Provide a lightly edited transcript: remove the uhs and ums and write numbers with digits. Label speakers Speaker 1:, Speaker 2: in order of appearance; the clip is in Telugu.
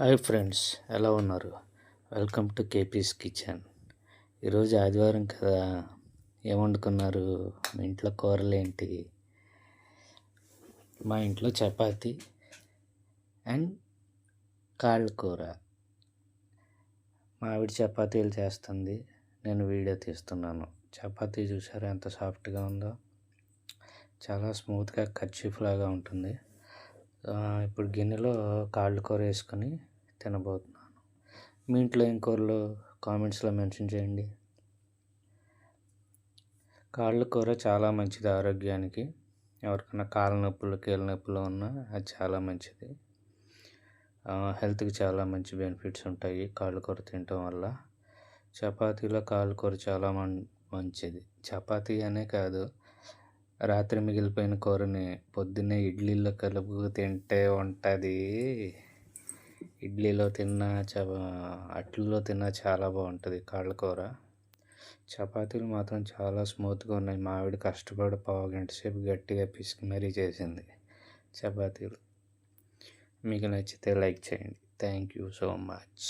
Speaker 1: హాయ్ ఫ్రెండ్స్, ఎలా ఉన్నారు? Welcome to KP's kitchen. ఈరోజు ఆదివారం కదా, ఏం వండుకున్నారు? మీ ఇంట్లో కూరలు ఏంటి? మా ఇంట్లో చపాతి అండ్ కాళ్ళ కూర. మా ఆవిడ చపాతీలు చేస్తుంది, నేను వీడియో తీస్తున్నాను. చపాతీ చూసారా ఎంత సాఫ్ట్గా ఉందో, చాలా స్మూత్గా కర్చీఫ్ లాగా ఉంటుంది. ఇప్పుడు గిన్నెలో కాళ్ళ కూర వేసుకొని తినబోతున్నాను. మీ ఇంట్లో ఏం కూరలు కామెంట్స్లో మెన్షన్ చేయండి. కాళ్ళ కూర చాలా మంచిది ఆరోగ్యానికి. ఎవరికైనా కాళ్ళ నొప్పులు కీళ్ళ నొప్పులు ఉన్నా అది చాలా మంచిది. హెల్త్కి చాలా మంచి బెనిఫిట్స్ ఉంటాయి కాళ్ళ కూర తినటం వల్ల. చపాతీలో కాళ్ళ కూర చాలా మంచిది. చపాతీ అనే కాదు, రాత్రి మిగిలిపోయిన కూరని పొద్దున్నే ఇడ్లీలో కలుపు తింటే ఉంటుంది. ఇడ్లీలో తిన్నా అట్లలో తిన్నా చాలా బాగుంటుంది కాళ్ళ కూర. చపాతీలు మాత్రం చాలా స్మూత్గా ఉన్నాయి. మా ఆవిడ కష్టపడి పావుగంట సేపు గట్టిగా పిసికి మరీ చేసింది చపాతీలు. మీకు నచ్చితే లైక్ చేయండి. Thank you so much.